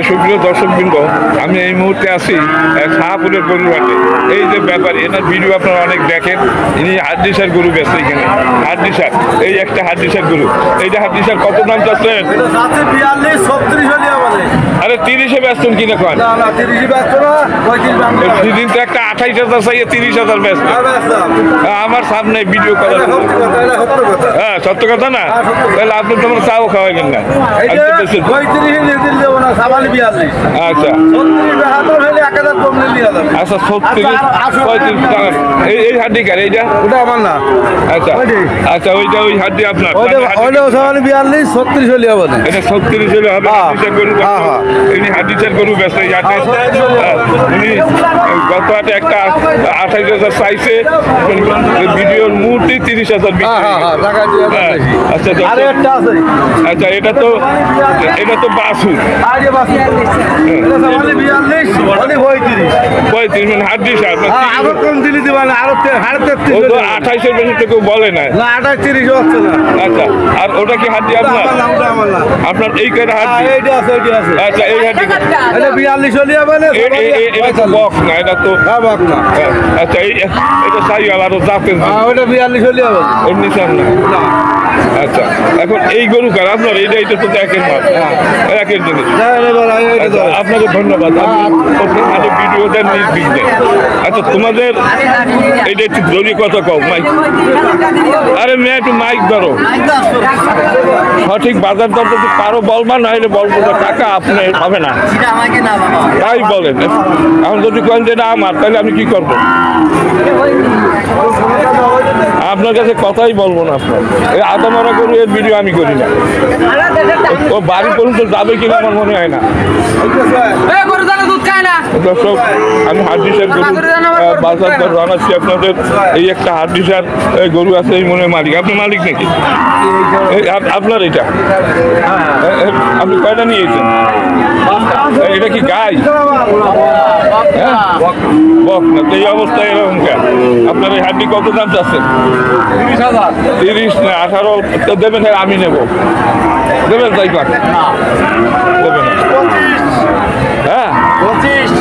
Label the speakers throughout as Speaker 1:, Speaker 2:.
Speaker 1: সুপ্রিয় দর্শকবৃন্দ, আমি এই মুহূর্তে আছি শাহপুরের গরুর হাটে। এই যে ব্যাপারী, এনার ভিডিও আপনারা অনেক দেখেন। ইনি হাড্ডিসার গরু বেচছে এখানে। হাড্ডিসার, এই একটা হাড্ডিসার গরু। এইটা হাড্ডিসার কত দাম চাচ্ছেন? আরে 30-এ ব্যস্তেন কিনা কন? সেদিন তো একটা 28,000 চাইয়ে 30,000 ব্যস্ত। আমার সামনে ভিডিও করা, হ্যাঁ সত্য কথা না? তাহলে আপনি তো আমার চাও খাওয়াইলেন না। আচ্ছা আচ্ছা, 36-35 টাকা। এই হাড্ডি কার? এইটা ওটা আমার না। আচ্ছা আচ্ছা, ওইটা ওই হাড্ডি আপনার।
Speaker 2: 42, 36 হলে হবে না।
Speaker 1: এটা 36 হলে হবে। গরু হাড্ডিসার গরু বেচে এই হাটে। উনি গত হাটে একটা 28,000 চাইছে, ভিডিওর মুহূর্তে 30,000 আচ্ছা আচ্ছা, এটা তো বাসু 35 মানে হাড্ডিসার। 28-এর বেশি তো কেউ বলে না। আচ্ছা, আর ওটা কি হাড্ডি আপনার? আপনার এই কয়টা হাড্ডি? আচ্ছা, এই হাড্ডি
Speaker 2: 42 হলে হবে না।
Speaker 1: এটা তো বক না, এটা তো বক না। আচ্ছা, এটা সাইওয়াল আরো জাতের।
Speaker 2: ওটা 42 হলে হবে
Speaker 1: এমনি চান না। আচ্ছা, এখন এই গরু কার আপনার? এটা তো একের মাল, একের জিনিস। আপনাকে ধন্যবাদ। ভিডিও দেন নির্বিঘ্নে। আচ্ছা, তোমাদের এইটা একটু জরুরি কথা কও। মাইক, আরে মেয়ে একটু মাইক ধরো। সঠিক বাজার দর যদি পারো বলবা, না হলে বলবো যে টাকা আপনি হবে না, তাই বলেন। এখন যদি কেন যে না আমার, তাহলে আমি কি করবো? আপনার কাছে কথাই বলবো না। আপনার এই আদামরা গরু এর ভিডিও আমি করি না। ও বাড়ি পর্যন্ত যাবে কিনা আমার মনে হয় না। দর্শক, আমি হাড্ডিসার গরু বাজার দর জানাচ্ছি আপনাদের। এই একটা হাড্ডিসার গরু আছে, এই মনে মালিক। আপনি মালিক নাকি? আপনার এটা আপনি কয়টা নিয়েছেন? এটা কি গাই? বক না। এই অবস্থায় এরকম কেন? আপনার এই হাড্ডি কত দাম চাচ্ছেন? 30 না 18 তো দেবেন। আমি নেব, দেবেন? তাই দেবেন না? হ্যাঁ,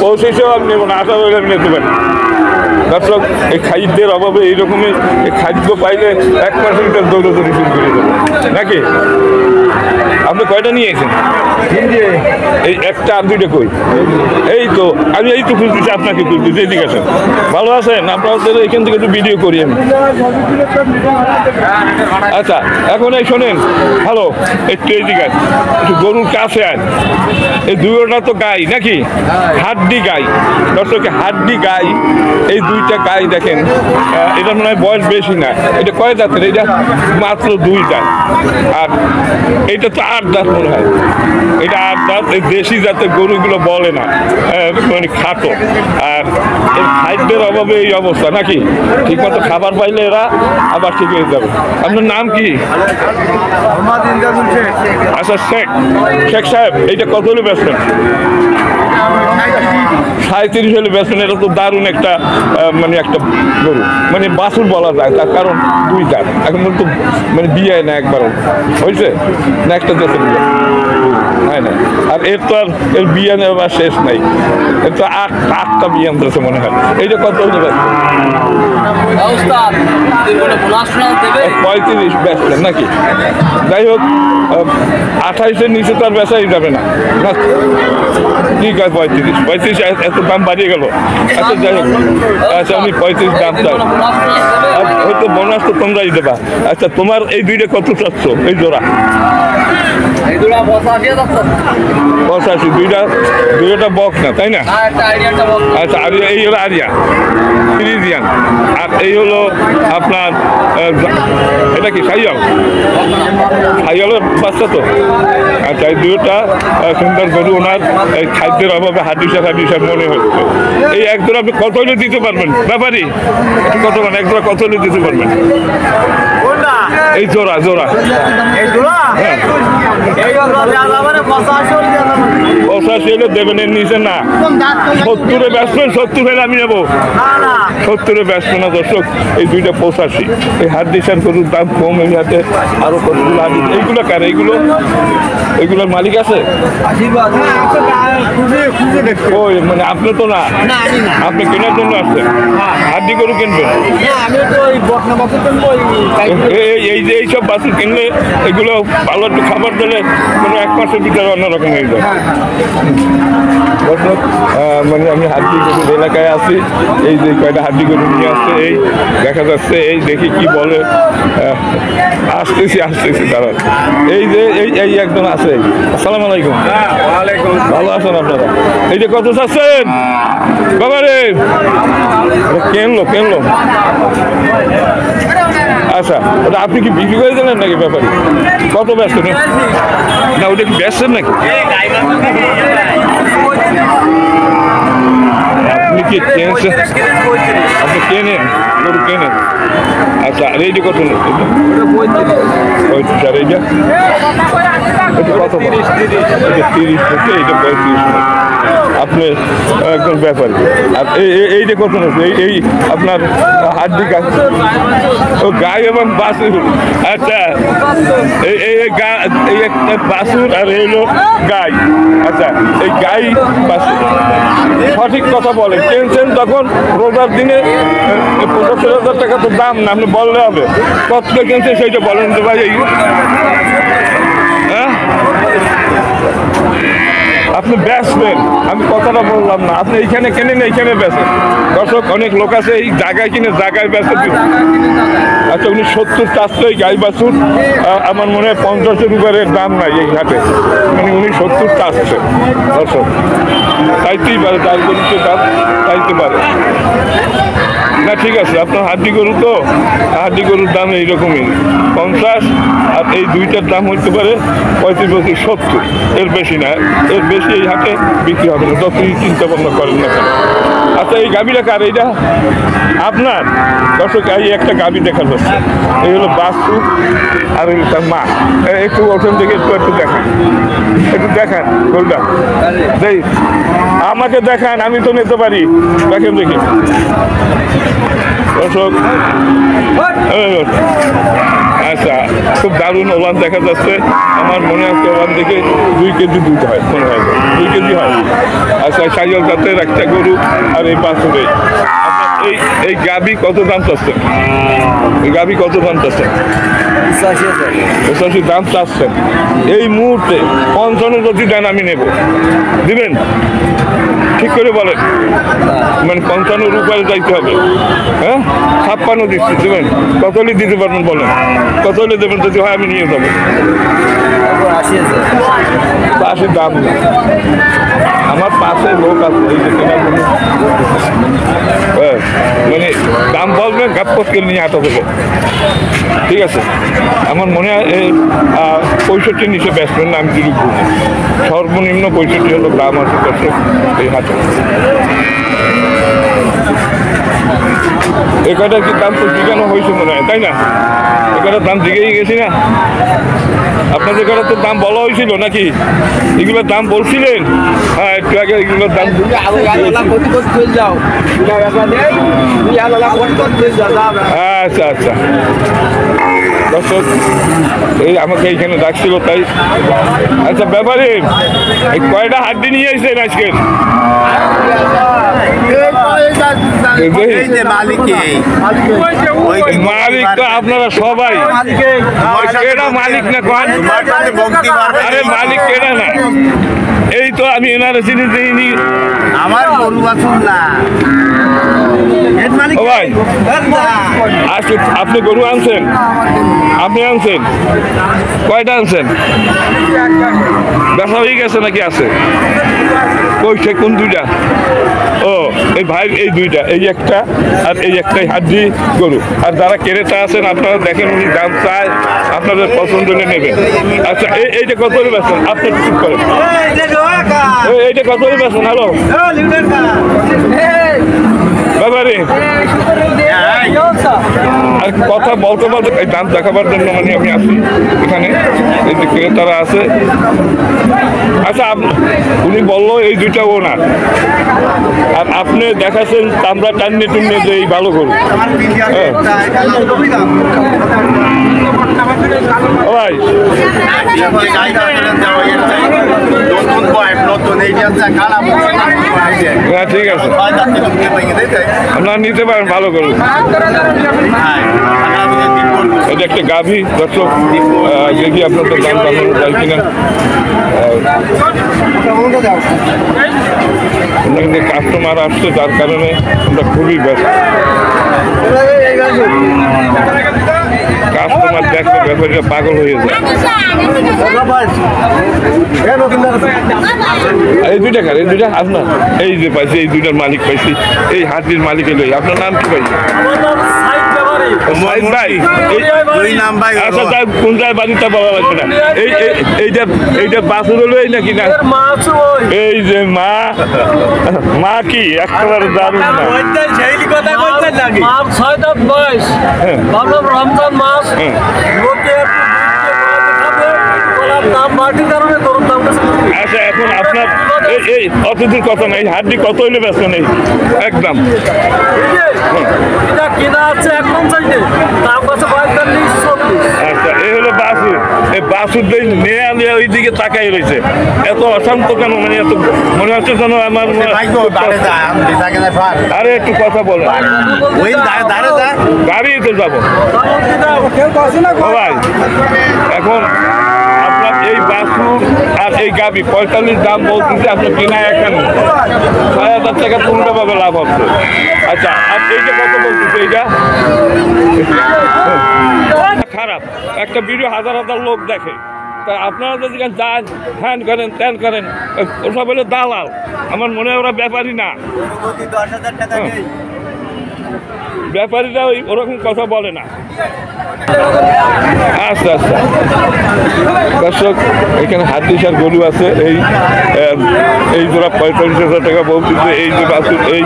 Speaker 1: 25-এও আমি নেব না। 18 আমি নিতে পারি। দর্শক, এই খাদ্যের অভাবে এইরকমই খাদ্য পাইলে 1% দৌড়দৌড়ি শুরু করে দেবো নাকি? আপনি কয়টা নিয়েছেন? এই একটা আর দুইটা কই? এই তো আমি এই তো খুঁজতেছি, আপনাকে খুঁজতেছি। এদিকে আছেন? ভালো আছেন? আপনাদের এখান থেকে একটু ভিডিও করি আমি। আচ্ছা, এখন এই শোনেন, ভালো একটু এদিকে একটু গরুর কাছে আন। এই দুইটা তো গাই নাকি? হাড্ডি গাই। দর্শক, হাড্ডি গাই। এই দুইটা গাই দেখেন, এটা মনে হয় বয়স বেশি না। এটা কয় দাঁতের? এটা মাত্র 2 দাঁত। আর এইটা তো 8 দাঁত মনে হয়। এটা 8 দাঁত। এই দেশি জাতের গরুগুলো বলে না, মানে খাটো। আর এর খাদ্যের অভাবে এই অবস্থা নাকি? ঠিক মতো খাবার পাইলে এরা আবার ঠিক হয়ে যাবে। আপনার নাম কি? আচ্ছা, শেখ সাহেব, এইটা কত হলে বেচবেন? 37 হলে বেচবেন। এটা তো দারুণ একটা মানে একটা গরু, মানে বাছুর বলা যায়। তার কারণ 2 দাঁত। এখন তো মানে বিয়ে না একবারও হয়েছে না, একটা দেশে বিয়ে হয় না। আর এর তো আর এর বিয়ে নেওয়ার শেষ নাই। এর তো 8টা বিয়ে আনতেছে মনে হয়। এইটা কত হলে বেচবেন? 35 বেচবেন নাকি? যাই হোক, 28-এর নিচে তো আর বেচাই যাবে না। ঠিক আছে, 35 এত দাম বাড়িয়ে গেল। আচ্ছা, যাই হোক, আচ্ছা আমি 35 দাম চাই। হয়তো বোনাস তো তোমরাই দেবা। আচ্ছা, তোমার এই দুইটা কত চাচ্ছ? এই জোড়া 85। দুইটা বক না, তাই না? আচ্ছা, আর এই হলো আরিয়া ফ্রিজিয়ান। আর এই হলো আপনার এটা কি সাইয়াল? সাইয়ালের বাচ্চা তো। আচ্ছা, এই দুইটা সুন্দর গরু। ওনার এই খাদ্যের অভাবে হাড্ডিসার মনে হচ্ছে। এই এক জোড়া আপনি কত হলে দিতে পারবেন ব্যাপারী? কত মানে এক জোড়া কত হলে দিতে পারবেন? এই জোড়া হ্যাঁ, 85 হলে দেবেন। এর নিচে না। 70-এ বেচবেন? 70 হলে আমি নেবো। 70-এ ব্যস্ত না দর্শক, এই দুইটা 85। এই হাড্ডি সার গরুর দাম কম, এই হাতে আরো কতগুলো হাড্ডি। এইগুলো কার? এইগুলোর মালিক আছে? ওই মানে আপনি তো না, আপনি কেনার জন্য আসছেন, হাড্ডি গরু কিনবেন। এই যে এইসব বাছুর কিনলে এগুলো ভালো একটু খাবার দিলে কোনো 1 মাসের ভিতরে অন্যরকম হয়ে যায়। দর্শক, মানে আমি হাড্ডি গরুর এলাকায় আছি, এই যে কয়টা হাড্ডি গরু নিয়ে আসছে, এই দেখা যাচ্ছে, এই দেখি কি বলে। আসতেছি তারা। এই যে এই একজন আছে। আসসালামু আলাইকুম। ভালো আছেন আপনারা? এই যে কত চাচ্ছেন বাবা রে? কেনলো আচ্ছা, ওটা আপনি কি বিক্রি করে দিলেন নাকি ব্যাপারে? কত ব্যস্ত না, ওটা কি ব্যস্তেন নাকি? আপনি কি কিনছেন? আপনি কেনেন গরু কেনেন? আচ্ছা, আর এইটা কত? আর এইটা কত? 30 থেকে এইটা 35। আপনি একজন ব্যাপারী। আর এইটা কত আছে? এই আপনার হাড্ডি গাই এবং বাছুর। আচ্ছা, এই একটা বাছুর আর এই হলো গাই। আচ্ছা, এই গাই বাছুর সঠিক কথা বলে কিনছেন তখন রোজার দিনে 75,000 টাকা তো দাম না, আপনি বললে হবে কত কিনছেন সেইটা বলেন তো ভাই। হ্যাঁ, আপনি বেচবেন, আমি কথাটা বললাম না। আপনি এইখানে কেনেন, এইখানে বেচেন। দর্শক, অনেক লোক আছে এই জায়গায় কিনে জায়গায় বেচে। আচ্ছা, উনি 70 চাচ্ছে এই গাই বাছুর। আমার মনে হয় 50-এর উপরের দাম নাই এই ঘাটে, মানে উনি 70 চাচ্ছে। দর্শক, চাইতেই পারে, তার গরুতে দাম চাইতে পারে না। ঠিক আছে, আপনার হাড্ডি গরু তো, হাড্ডি গরুর দাম এইরকমই 50, আর এই দুইটার দাম হতে পারে 35, 70, এর বেশি না। এর বেশি এই হাটে বিক্রি হবে না, যতই চিন্তা ভাবনা করেন না কেন। আচ্ছা, এই গাভীটা কার? এইটা আপনার? দর্শক, এই একটা গাভী দেখা যাচ্ছে, এই হলো বাস্তু আর এই তার মা। একটু ওখান থেকে একটু দেখান গোলটা, আমাকে দেখান, আমি তো নিতে পারি। দেখেন দেখি দর্শক। আচ্ছা, খুব দারুণ ওলান দেখা যাচ্ছে। আমার মনে হচ্ছে ওলান থেকে 2 কেজি দুধ হয়, মনে হয় 2 কেজি হয়। আচ্ছা, সাইয়াল জাতের একটা গরু আর এই বাছুরে। এই গাভী কত দাম চাচ্ছেন? এই গাভী কত দাম চাচ্ছেন? 85 দাম চাচ্ছেন। এই মুহূর্তে 55 যদি দেন আমি নেব, দিবেন? ঠিক করে বলেন, মানে 55 উপরে যাইতে হবে। হ্যাঁ, 56 দিচ্ছি, দেবেন? কত হলে দিতে পারবেন বলেন? কত হলে দেবেন? যদি হয় আমি নিয়ে যাবো। 80 দাম না, আমার পাশে লোক আছে, এই যে কেনার জন্য। মানে দাম বলবেন, গাপপট করে নিয়ে আটা দেবো। ঠিক আছে, আমার মনে হয় 65 নিচে বেচবেন না, আমি যদি ঘুরি। সর্বনিম্ন 65 হলো দাম আছে দর্শক এই হাটে। এই কয়টার কি দাম তো জিজ্ঞানো হয়েছে মনে হয়, তাই না? এই কয়টার দাম জিজ্ঞেই গেছি না? আপনাদের কয়টার তো দাম বলা হয়েছিল নাকি? এগুলোর দাম বলছিলেন? হ্যাঁ, একটু আগে এগুলোর দাম। আচ্ছা আচ্ছা, দর্শক, এই আমাকে এইখানে ডাকছিল তাই। আচ্ছা, ব্যাপারে এই কয়টা হাড্ডি নিয়ে এসেছেন আজকে? মালিক তো আপনারা সবাই। কেডা মালিক না কোন? আরে মালিক কেডা না? এই তো আমি এনারে চিনি দিইনি।
Speaker 3: আমার গরু বাছুর না।
Speaker 1: ও ভাই, আজকে আপনি গরু আনছেন? আপনি আনছেন কয়টা আনছেন? দেখা হয়ে গেছে নাকি আছে? কইছে কোন দুইটা? ও, এই ভাই এই দুইটা, এই একটা আর এই একটাই হাড্ডি গরু। আর যারা ক্রেতা আছেন আপনারা দেখেন, উনি দাম চায়, আপনাদের পছন্দ হলে নেবেন। আচ্ছা, এইটা কত করে বেচেন? আপনি ঠিক করেন, এইটা কত করে বেচেন? হ্যালো ব্যাপারে, আর কথা বলতে বলতে এই দাম দেখাবার জন্য মানে আমি আসি এখানে, এই যে ক্রেতারা আছে। আচ্ছা, উনি বলল বললো এই দুইটা ওনার, আর আপনি দেখাচ্ছেন আমরা টান্নে টুন্নে যে এই ভালো গরু। হ্যাঁ ও ভাই, হ্যাঁ ঠিক আছে, আপনারা নিতে পারেন ভালো গরু। এটা একটা গাভী দর্শক, দেখি আপনাদের দাম জানানো যায় কিনা। কাস্টমার আসছে যার কারণে আমরা খুবই ব্যস্ত। কাস্টমার দেখলে ব্যাপারটা পাগল হয়ে যায়। এই দুইটা কার, এই দুইটা আপনার, এই যে পাইছি এই দুইটার মালিক পাইছি, এই হাতির মালিক এলো। আপনার নাম কি পাইছি? আচ্ছা তাই কোন জায়গায় বাড়িটা বলা লাগবে না। এইটা বাছুর হলো এই নাকি না? এই যে মা, মা কি একেবারে দারুণ না।
Speaker 4: রমজান মাস
Speaker 1: আচ্ছা এখন আপনার এই অতদূর কথা নাই, হাড্ডি কত হইলে ব্যস্ত নেই একদম।
Speaker 4: কেনা আছে একদম চাইতে দাম আছে 45-40।
Speaker 1: আচ্ছা এই হলো বাছুর, এই বাছুর নিয়ে আনি ওই দিকে তাকাই রয়েছে। এত অশান্ত কেন, মানে এত মনে হচ্ছে যেন আমার। আরে একটু কথা বলে, গাড়ি তো যাবো ভাই। এখন আপনার এই বাছুর আর এই গাভি 45 দাম বলতেছে, আপনি কেনা এখন 6,000 টাকা তুলতে লাভ হচ্ছে। আচ্ছা আর এইটা কত বলতেছে? এইটা খারাপ, একটা ভিডিও হাজার হাজার লোক দেখে। তা আপনারা যদি যান হ্যান করেন ত্যান করেন, ওসব হলে দালাল। আমার মনে হয় ওরা ব্যাপারই না, ব্যাপারীরা ওরকম কথা বলে না। আচ্ছা আচ্ছা দর্শক, এখানে হাড্ডিসার গরু আছে। এই জোড়া 45,000 টাকা বলতেছে। এই যে বাছুর, এই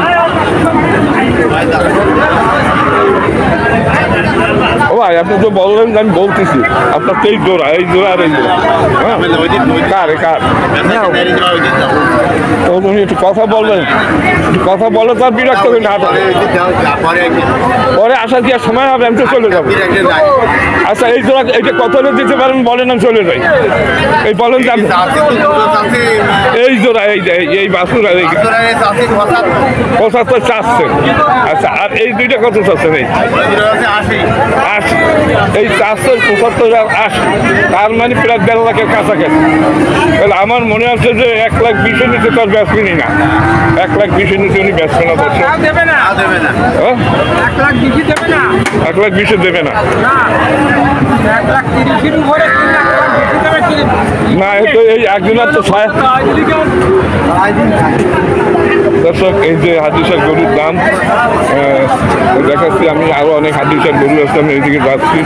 Speaker 1: ও ভাই আপনি তো বললেন যে আমি বলতেছি, আপনার তো এই জোড়া, এই জোড়া আর এই জোড়া। হ্যাঁ কার কার ও, তুমি একটু কথা বলবেন, একটু কথা বলে তার বিরক্ত করে না। পরে আসার কি আর সময় হবে? আমি তো চলে যাবো। আচ্ছা এই জোড়া এইটা কত হলে দিতে পারেন বলেন, আমি চলে যাই। এই বলেন যে এই জোড়া, এই বাছুর আর এই 75 চাচ্ছেন। আচ্ছা আর এই দুইটা কত চাচ্ছেন? এই 80। এই 475 আর 80, তার মানে প্রায় 1.5 লাখের কাছাকাছি। তাহলে আমার মনে হচ্ছে যে 1,20,000 নিচে তো আর ব্যস্তিনি না, 1,20,000 নিচে উনি ব্যস্ত না। বলছে 1,20,000 দেবে না। না তো এই একজনের তো 6। দর্শক এই যে হাড্ডিসার গরুর দাম দেখাচ্ছি আমি, আরো অনেক হাড্ডিসার গরু আছে, আমি এইদিকে যাচ্ছি।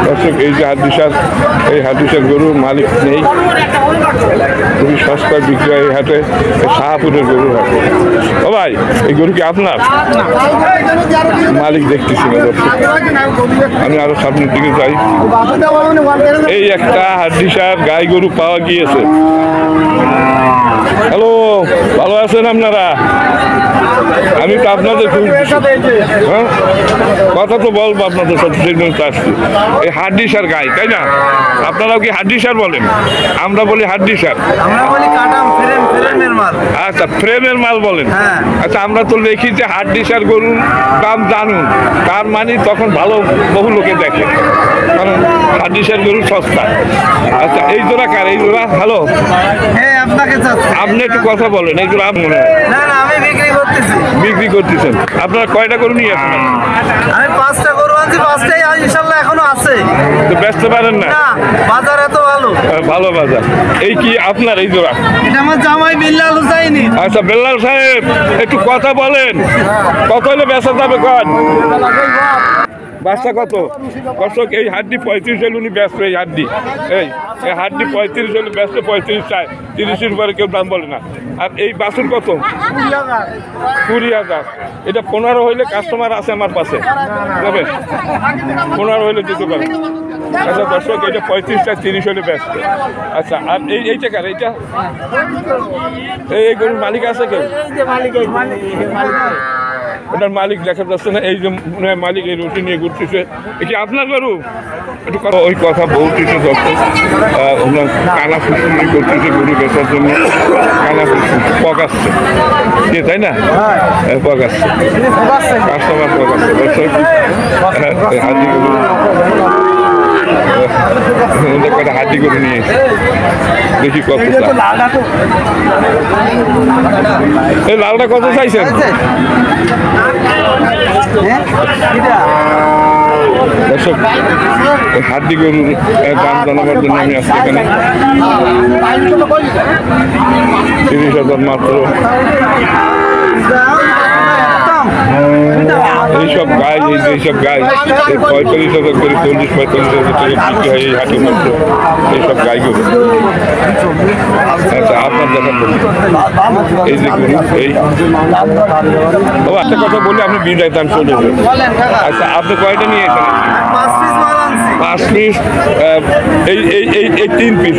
Speaker 1: দর্শক এই যে এই হাড্ডিসার গরুর মালিক নেই, খুবই সস্তায় বিক্রি হয় এই হাটে, শাহপুরের গরুর হাট। ও ভাই এই গরু কি আপনার? মালিক দেখতেছি না দর্শক, আমি আরো সামনের দিকে যাই। এই একটা হাড্ডিসার গাই গরু পাওয়া গিয়েছে। হ্যালো, ভালো আছেন আপনারা? আমি তো আপনাদের হ্যাঁ কথা তো বলবো আপনাদের সাথে, আসছি। এই হাড্ডিসার গাই তাই না? আপনারাও কি হাড্ডিসার বলেন? আমরা বলি হাড্ডিসার। আচ্ছা ফ্রেমের মাল বলেন। আচ্ছা আমরা তো লিখি যে হাড্ডিসার গরুর দাম জানুন, তার মানে তখন ভালো বহু লোকে দেখে, কারণ হাড্ডিসার গরু সস্তা। আচ্ছা এই জোড়া কার? এই জোড়া ভালো, আপনি একটু কথা বলেন। এই জোড়া মনে হয় বিক্রি করতেছেন। আপনারা কয়টা গরু নিয়ে আসেন?
Speaker 2: আমি 5টা গরু আনছি, 5টাই ইনশাল্লাহ এখনো আছে।
Speaker 1: তো বেচতে পারেন না?
Speaker 2: বাজার এত ভালো,
Speaker 1: ভালো বাজার। এই কি আপনার এই জোড়া?
Speaker 2: এটা আমার জামাই বিল্লাল হুসাইনি।
Speaker 1: আচ্ছা বেল্লাল সাহেব একটু কথা বলেন, কত হলে বেচা যাবে? কন বাচ্চা কত? দর্শক এই হাড্ডি 35 হলে উনি ব্যস্ত। এই হাড্ডি এই হাড্ডি 35 হলে ব্যস্ত, 35 চায়, 30-এর উপরে কেউ দাম বলে না। আর এই বাছুর কত? 20,000। এটা 15 হইলে কাস্টমার আছে আমার পাশে, 15 হইলে দিতে পারে। আচ্ছা দর্শক এটা 35টা 30 হলে ব্যস্ত। আচ্ছা আর এইটা কার এইটা এই গরুর মালিক আছে কেউ? ওটার মালিক দেখা যাচ্ছে না, এই যে মনে হয় মালিক এই রুটি নিয়ে ঘুরতেছে। কি আপনার গরু? একটু ওই কথা বলতেছে যখন ওনার কানা ফুসুনি করতেছে গরু বেচার জন্য, কানা ফুসুনি পকাচ্ছে যে, তাই না? পকাচ্ছে কাস্টমার পকাচ্ছে। হাতি গরু কটা হাতি গরু নিয়ে দেখি কত এই লালটা কত চাইছেন? দর্শক হাতি গরুর দাম জানাবার জন্য আমি আসছি এখানে। 30,000 মাত্র। এইসব গাই এইসব গাই 45,000 করে 40-45,000 করে বিক্রি হয় এই হাটের মধ্যে এইসব গাই গরু। আচ্ছা আপনার দেখার এই যে গরু এই একটা কথা বলে আপনি বিদায় দাম চলে যাবেন। আচ্ছা আপনি কয়টা নিয়ে এসেছেন? 5 পিস। এই এই এই এই 3 পিস।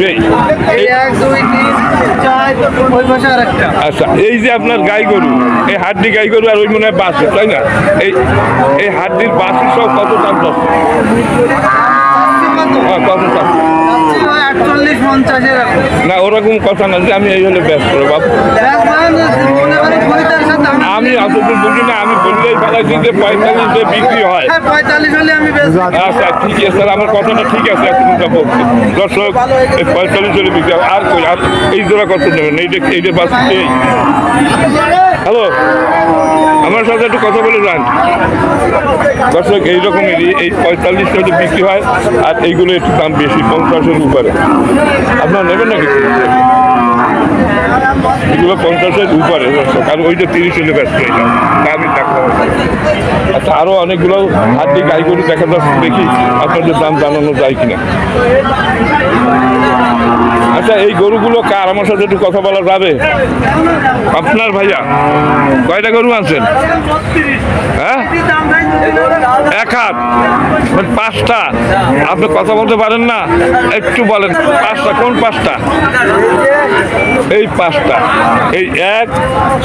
Speaker 1: আচ্ছা এই যে আপনার গাই গরু, এই হাড্ডি গাই গরু আর ওই মনে হয় বাসে, তাই না? এই হাড্ডির বাসি সব কত দাম যাচ্ছে? কত দাম? না ওরকম কথা না যে আমি এই হলে ব্যস্ত বাবু, আমি অতদূর বুঝি না। আমি বললেই বেলা দিতে 45 বিক্রি হয়।
Speaker 2: 45 হলে আমি
Speaker 1: আচ্ছা ঠিক আছে স্যার, আমার কথাটা ঠিক আছে। একটা বলছি দর্শক 45 হলে বিক্রি হয়। আর কই আর এই জোড়া কত নেবেন? এইটা বাস। হ্যালো, আমার সাথে একটু কথা বলে যান দর্শক। এইরকমেরই এই 45 হলে বিক্রি হয়, আর এইগুলো একটু দাম বেশি, 50-এর উপরে। আপনারা নেবেন নাকি? এগুলো 50-এর উপরে দর্শক, আর ওইটা 30 হলে ব্যস্ত। এটা দামই থাকতে। আচ্ছা আরও অনেকগুলো হাড্ডি গাই গরু দেখা যাচ্ছে, দেখি আপনাদের দাম জানানো যায় কিনা। আচ্ছা এই গরুগুলো কার? আমার সাথে একটু কথা বলা যাবে? আপনার ভাইয়া কয়টা গরু আনছেন? হ্যাঁ এক হাত, 5টা। আপনি কথা বলতে পারেন না? একটু বলেন 5টা। কোন 5টা? এই 5টা। এই এক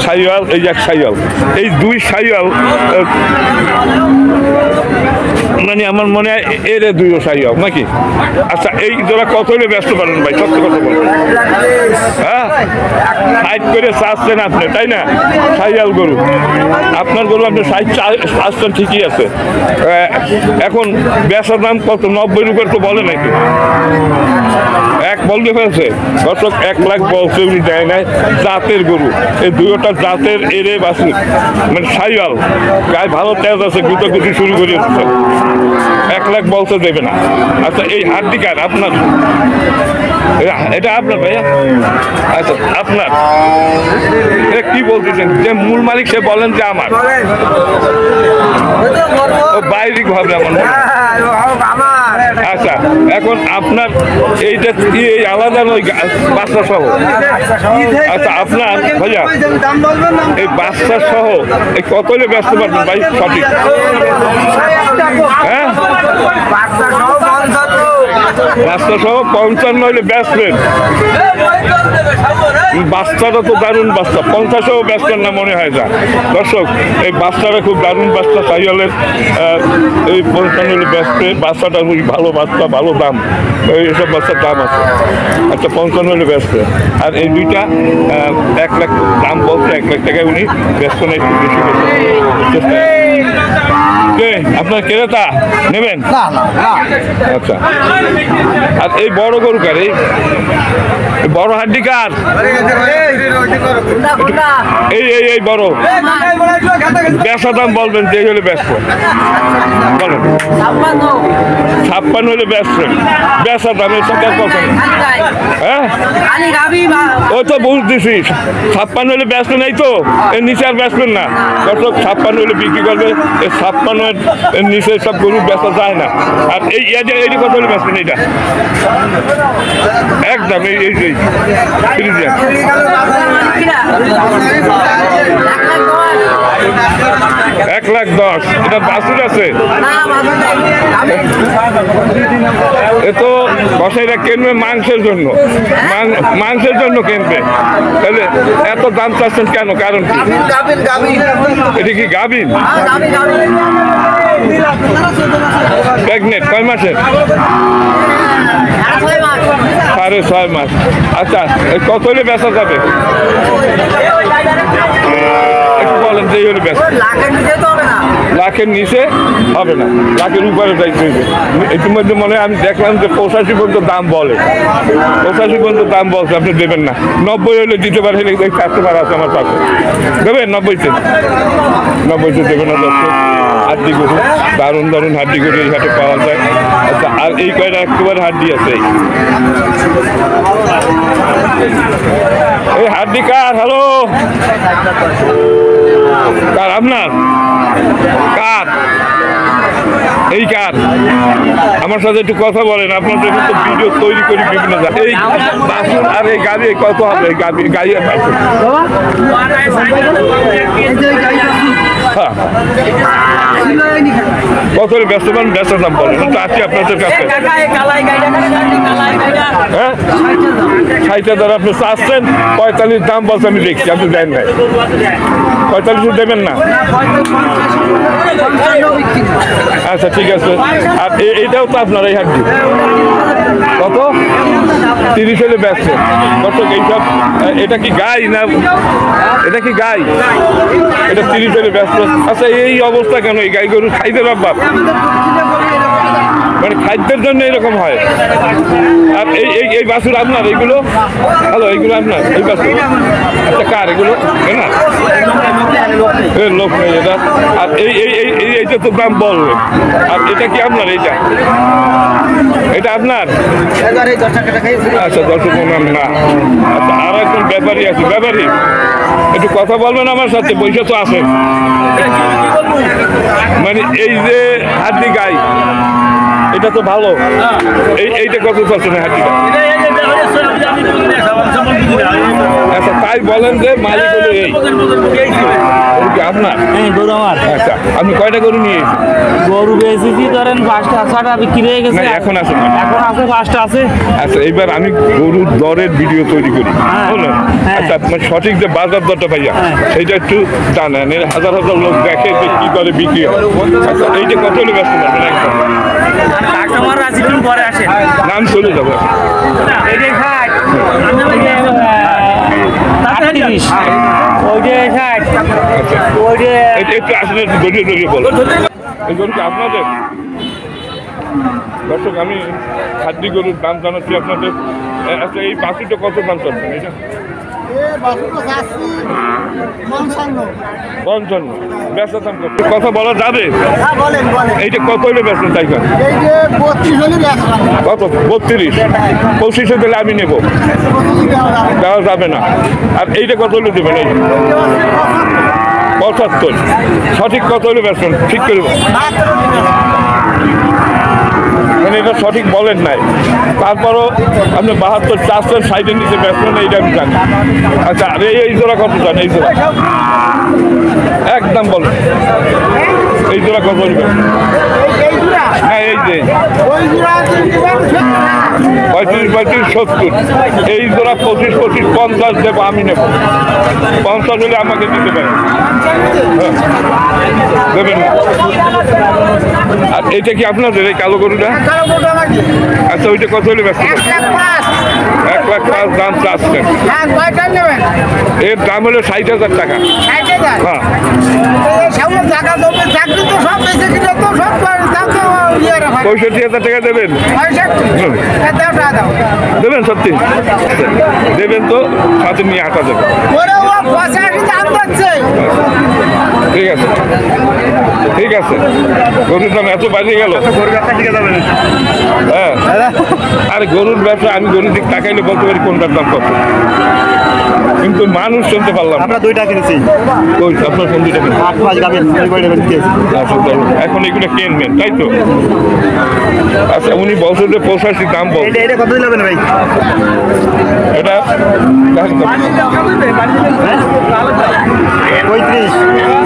Speaker 1: সাইওয়াল, এই এক সাইওয়াল, এই 2 সাইওয়াল, মানে আমার মনে হয় এর 2 সাইওয়াল নাকি? আচ্ছা এই জোড়া কত হলে ব্যস্ত পারেন ভাই? সত্য কথা বলবেন। হ্যাঁ 60 করে চাচ্ছেন আপনি, তাই না? সাইওয়াল গরু আপনার গরু, আপনি 60 চাচ্ছেন, ঠিকই আছে। এখন বেচার দাম কত? 90-এর উপর তো বলে নাকি? 1 বলতে ফেলছে দর্শক। 1 লাখ বলছে, উনি দেয় নাই। জাতের গরু, এই 2টা জাতের এরে বাসু, মানে সাইওয়াল গায়ে ভালো তেজ আছে, গুটাগুটি শুরু করে দিচ্ছে। 1 লাখ বলতে দেবে না। আচ্ছা এই হাড্ডি কার? আপনার? এটা আপনার ভাইয়া? আচ্ছা আপনার। কি বলতেছেন? যে মূল মালিক সে বলেন যে আমার, ও বাইরে ভাবে আমার। আচ্ছা এখন আপনার এইটা কি আলাদা নয় বাচ্চা সহ? আচ্ছা আপনার ভাইয়া এই বাচ্চা সহ এই কত হলে ব্যস্ত পারবেন ভাই সঠিক? হ্যাঁ বাচ্চা সহ 55 হলে ব্যস্তেন। বাচ্চাটা তো দারুণ বাচ্চা, 50-এও ব্যস্তেন না মনে হয় যা দর্শক। এই বাচ্চাটা খুব দারুণ বাচ্চা, সাইওয়ালের। এই 55 হলে ব্যস্তে। বাচ্চাটা খুবই ভালো বাচ্চা, ভালো দাম। এইসব বাচ্চার দাম আছে। আচ্ছা 55 হলে ব্যস্ত। আর এই 2টা 1 লাখ দাম বলছে, 1 লাখ টাকায় উনি ব্যস্ত নেই, একটু বেশি বেশি। আপনার ক্রেতা নেবেন? আচ্ছা আর এই বড় গরু কার? এই বড় হাড্ডি কার? এই এই এই বড় বেচা দাম বলবেন যে হলে ব্যস্ত বলেন। 56 হলে ব্যস্ত। বেচা দামের সাথে কথা। হ্যাঁ ওই তো বুঝতেছি 56 হলে ব্যস্ত নেই তো, এর নিচে আর ব্যস্তেন না দর্শক। 56 হলে বিক্রি করবে। এই 56 এর নিচে সব গরু বেচা যায় না। আর এই এইটা কত হলে ব্যস্তেন? এইটা একদম এই ফ্রিজিয়ান 1,10,000 এটা বাছুর আছে এ তো কসাইরা কিনবে মাংসের জন্য মাংসের জন্য কিনবে তাহলে এত দাম চাচ্ছেন কেন কারণ কি এটা কি গাভীন প্রেগনেন্ট কয় মাসের 6.5 মাস আচ্ছা কত হলে বেচা যাবে একটু বলেন যে হলে বেচা লাখের নিচে হবে না লাখের উপরে যাইতে হইবে ইতিমধ্যে মনে হয় আমি দেখলাম যে 85 পর্যন্ত দাম বলে 85 পর্যন্ত দাম বলছে আপনি দেবেন না 90 হলে দিতে পারে কাস্টমার আছে আমার পাশে দেবেন 90-তে দেবেন না দর্শক হাড্ডি গরু দারুণ দারুণ হাড্ডি গরু এই হাটে পাওয়া যায় আচ্ছা আর এই কয়টা একেবারে হাড্ডি আছে এই হাড্ডি কার হ্যালো কার আপনার কার এই কার আমার সাথে একটু কথা বলেন আপনাদের তো ভিডিও তৈরি করি বিভিন্ন জায়গায় এই বাসুন আর এই গাড়ি কত হবে গাড়ি আর বাসুন কত ব্যস্ত মান ব্যস্ত দাম বলেন তো আছি আপনাদের কাছে হ্যাঁ 60,000 আপনি চাচ্ছেন 45 দাম বলছে আমি দেখছি আপনি দেন নাই 45 দেবেন না আচ্ছা ঠিক আছে আর এইটাও তো আপনার এই হাড্ডি কত 30 হলে ব্যস্ত দর্শক এইসব এটা কি গাই না এটা কি গাই এটা 30 হলে ব্যস্ত আচ্ছা এই অবস্থা কেন এই গাই গরু খাইতে অভাব মানে খাদ্যের জন্য এরকম হয় আর এই বাছুর আপনার এইগুলো হ্যালো এইগুলো আপনার এই বাছুর আচ্ছা কার এগুলো না লোক নেই এটা আর এইটা তো দাম বলবে আর এটা কি আপনার এটা আপনার আচ্ছা 10 না আচ্ছা আর একজন ব্যাপারী আছে ব্যাপারী একটু কথা বলবেন আমার সাথে পয়সা তো আছে মানে এই যে হাড্ডি গাই এটা তো ভালো এইটা কত চাচ্ছে না হাড্ডিটা আচ্ছা তাই বলেন যে মালিক হলো এই আপনার
Speaker 4: গরু আমার
Speaker 1: আচ্ছা আপনি কয়টা গরু নিয়ে এসেছেন
Speaker 4: গরু বেচেছি ধরেন 5টা বিক্রি হয়ে গেছে
Speaker 1: এখন আছে
Speaker 4: 5টা আছে
Speaker 1: আচ্ছা এইবার আমি গরুর দরের ভিডিও তৈরি করি বুঝলেন আচ্ছা আপনার সঠিক যে বাজার দরটা ভাইয়া সেইটা একটু জানেন হাজার হাজার লোক দেখে যে কি করে বিক্রি হয় আচ্ছা এইটা কত হলে ব্যস্ত পারবেন একদম
Speaker 4: কাস্টমার আছে একটু পরে আসে
Speaker 1: নাম চলে যাবে
Speaker 4: এইটাই খাট ওইটা 60 ওইটা
Speaker 1: একটু আসলে একটু দড়িয়ে বলো এই গরুটা আপনাদের দর্শক আমি খাদ্য গরুর দাম জানাচ্ছি আপনাদের আচ্ছা এই বাছুরটা কত দাম চলছেন এটা 55 ব্যস্ত দাম কথা বলা যাবে এইটা কত হলে ব্যস্ত তাই কত 32 25 দিলে আমি নেব দেওয়া যাবে না আর এইটা কত হলে দেবেন এই 75 সঠিক কত হলে ব্যস্ত ঠিক করে মানে এটা সঠিক বলেন নাই তারপরও আপনি 72 400 60-এর নিচে ব্যস্ত না এইটা আমি জানি আচ্ছা আর এই জোড়া কত জান এই জোড়া একদম বলেন এই জোড়া কত বলবে হ্যাঁ এই যে 35 70 এই জোড়া 25 50 দেবো আমি নেব 50 হলে আমাকে দিতে পারেন দেবেন না আর এইটা কি আপনাদের এই কালো গরুটা আচ্ছা ওইটা কত হলে ব্যস্ত 1,05,000 দাম চাচ্ছেন এর দাম হলো 60,000 টাকা হ্যাঁ $65,000 টাকা দেবেন দেবেন সত্যি দেবেন তো সাথে নিয়ে আসা যাবে ঠিক আছে ঠিক আছে গরুর দাম এত বাড়িয়ে গেল হ্যাঁ আরে গরুর ব্যবসা আমি গরুর দিক তাকাইলে বলতে পারি কোনটার দাম কত কিন্তু মানুষ চলতে পারলাম না।
Speaker 3: আমরা দুইটা কিনেছি
Speaker 1: কই আপনার কোন দুইটা কিনছেন?
Speaker 3: 8 মাস গাবেন
Speaker 1: আচ্ছা, তাই। এখন এগুলো কিনবেন তাই তো? আচ্ছা, উনি বলছেন যে 85 দাম বল।
Speaker 3: এটা কত দিলেন ভাই?
Speaker 1: এটা
Speaker 3: 35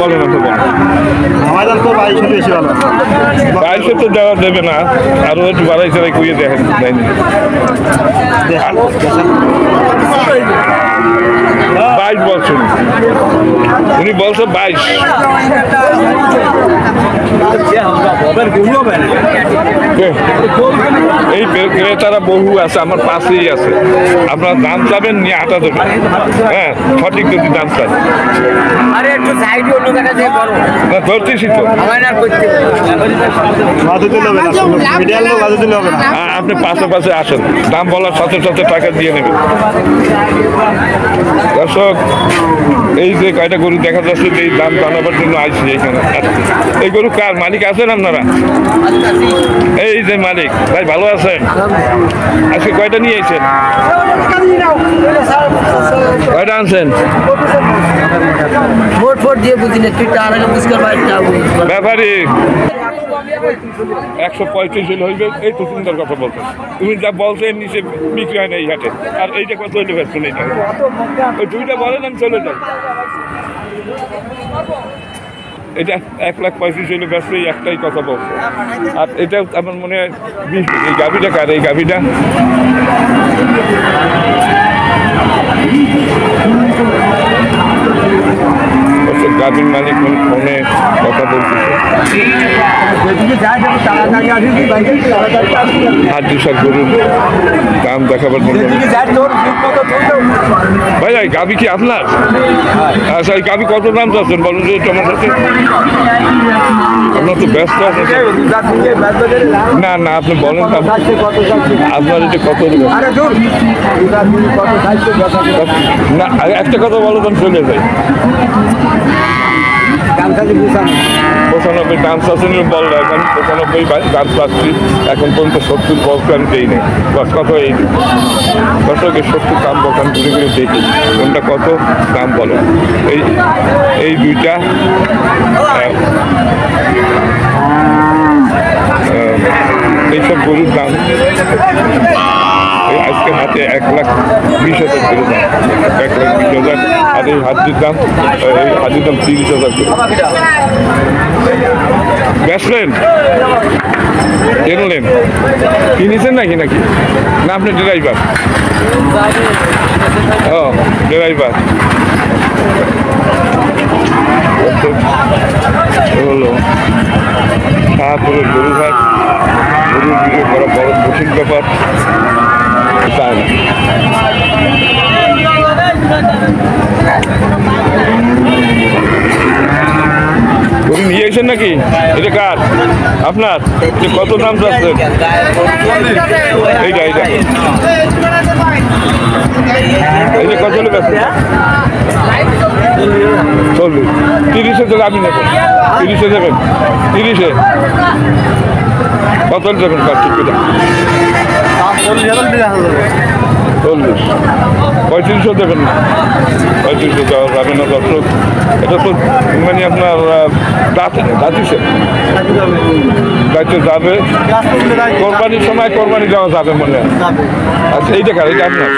Speaker 1: বলেন আপনি বলেন।
Speaker 3: আমার দাম তো 22 বেশি ভালো।
Speaker 1: 22 তো দেওয়া দেবে না, আরো একটু বাড়াই চালাই কইয়ে দেখেন দেয়নি। 22 বলছেন, উনি বলছে 22। এই ক্রেতারা বহু আছে, আমার পাশেই আছে। আপনার দাম চাবেন নিয়ে আটা দেবেন, হ্যাঁ সঠিক যদি দাম চান।
Speaker 5: আরে একটু সাইডে অন্য জায়গা থেকে করো
Speaker 1: না ধরতেছি তো।
Speaker 5: আমার না করতে
Speaker 3: বাজু দিলে হবে না, মিডিয়াল লোক বাজু দিলে হবে না।
Speaker 1: আপনি পাশে পাশে আসেন, দাম বলার সাথে সাথে টাকা দিয়ে নেবেন। দর্শক, এই যে কয়টা গরু দেখা যাচ্ছে যে এই দাম জানাবার জন্য আইসি এখানে। এই গরু কার মালিক আছেন আপনারা? এই যে মালিক ভাই, ভালো আছেন? আজকে কয়টা নিয়ে এসেছেন? কয়টা আনছেন?
Speaker 5: ভোট ফোট দিয়ে বুঝি না তুই টাকা বুঝকার বাইরটা
Speaker 1: ব্যাপারী 135 হইবে, এই তো সুন্দর কথা বলছেন। তুমি যা বলছেন নিচে বিক্রি হয় না এই হাটে। আর এইটা কত হইলে বেচছেন? এইটা ওই দুইটা বলেন, আমি চলে যাই। এটা 1,25,000 হইলে ব্যস্ত, এই একটাই কথা বলছে। আর এটা আমার মনে হয় এই গাভিটা কার? এই গাভিটা গাভীর মালিক ফোনে কথা বলতেছে। হাট দুশাক গরুর দাম দেখাবার জন্য। ভাই ভাই, গাভী কি আপনার? আচ্ছা, এই গাভী কত দাম চাচ্ছেন বলুন যে তোমার সাথে? আপনার তো ব্যস্ত আছেন। না না, আপনি বলেন তো আপনার এটা কত? না, একটা কথা বলো তো চলে যায়। 95 দাম চাচ্ছেন বললো, এখন 95 দাম চাচ্ছি। এখন পর্যন্ত 70 বলতে আমি দিই নেই, বাস কত এই দর্শকের 70 দাম বলতে আমি ঘুরে ঘুরে দেখি কোনটা কত দাম বলো। এই দুইটা এইসব গরুর দাম আজকে হাতে 1,20,000 করে দাম, 1,20,000। আর এই হাতির দাম, এই হাতির দাম 30,000 করে। বেচলেন? কিনলেন? কিনেছেন নাকি নাকি না আপনি ড্রাইভার? ও ড্রাইভার। হলো শাহপুরের গরুঘাট। গরুর ভিডিও করা বড় কঠিন ব্যাপার, তাই না? গরু নিয়ে এসেছেন নাকি? এটা কার? আপনার? কত দাম চাচ্ছেন? এইটা এইটা এইটা কত হলে বেচছেন? 40। 30-এ তো আমি নেব। 30-এ দেবেন? 30-এ কত দেবেন? কার টিকিটা 40। 3500 দেবেন না? 3500 দেওয়া যাবে না দর্শক। এটা তো মানে আপনার দাঁতিছে দায়িত্ব যাবে কোরবানির সময়, কোরবানি দেওয়া যাবে মনে হয়। আচ্ছা, এইটা কার? এটা আপনার?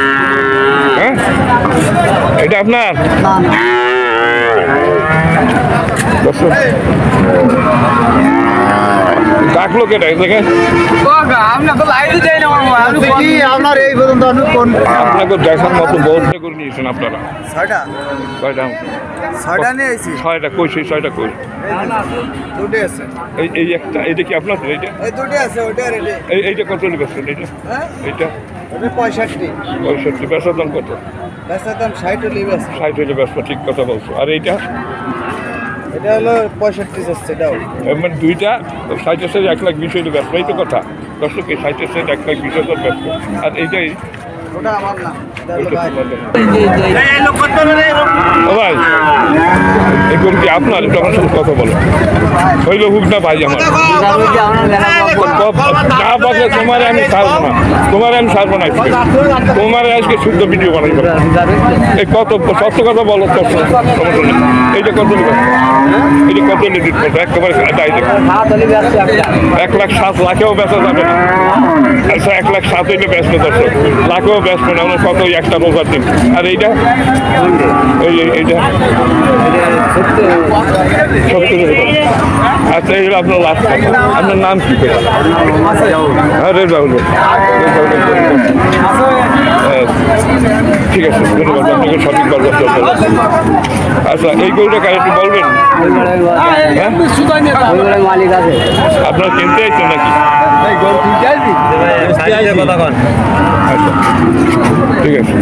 Speaker 1: হ্যাঁ, এটা আপনার? দর্শক ডাকলো কেটা দেখে?
Speaker 2: আপনার এই পর্যন্ত
Speaker 1: আপনাকে দেখার মতো বলতে করে নিয়েছেন আপনারা। কয়টা?
Speaker 2: 6টা নিয়ে আইছি।
Speaker 1: 6টা কই? সেই 6টা কই?
Speaker 2: দুটো আছে।
Speaker 1: এই একটা, এটা কি আপনার? এইটা
Speaker 2: এই দুটো আছে, ওটা রেডি।
Speaker 1: এইটা কত বেচছেন? এইটা
Speaker 2: হ্যাঁ,
Speaker 1: এইটা
Speaker 2: ওটা 65।
Speaker 1: 65। বেচার দাম কত?
Speaker 2: বেচার দাম 60 হলে বেচবো।
Speaker 1: 60 হলে বেচবো, ঠিক কথা বলছো। আর এইটা?
Speaker 2: এটা হলো 65 যাচ্ছে, এটাও।
Speaker 1: মানে দুইটা 60-এর সাথে 1,20,000 হলে বেচবো, এই তো কথা। দর্শক এই 60-এর সাথে 1,20,000 বেচবো। আর এইটাই
Speaker 2: ওটা আমার না
Speaker 1: ও ভাই এই গরু কি আপনার একটু আমার সাথে কথা বলো হইলো হুক না ভাই আমার না বসে তোমার আমি ছাড়বো না তোমার আমি ছাড়বো না আজকে। তোমার আজকে শুদ্ধ ভিডিও বানাই এই কত সত্য কথা বলো সমস্যা নেই এইটা কত নিবে এইটা কত নিয়ে দিতে পারবো একেবারে ডাইরেক্ট 1,07,00,000 বেচা যাবে না আচ্ছা 1,07,000 হইলে ব্যস্ত দর্শক লাখেও ব্যস্ত না আমরা কত একটা রোজার দিন আর এইটা এইটা 70 আচ্ছা এই হলো আপনার লাস্ট আপনার নাম কি আরে রাহুল ঠিক আছে ধন্যবাদ আপনাকে সঠিক বলবেন আচ্ছা এই গরুটা কার একটু বলবেন হ্যাঁ
Speaker 5: মালিক আছে
Speaker 1: আপনারা কিনতে আইছেন নাকি
Speaker 3: কথা কন
Speaker 1: আচ্ছা ঠিক আছে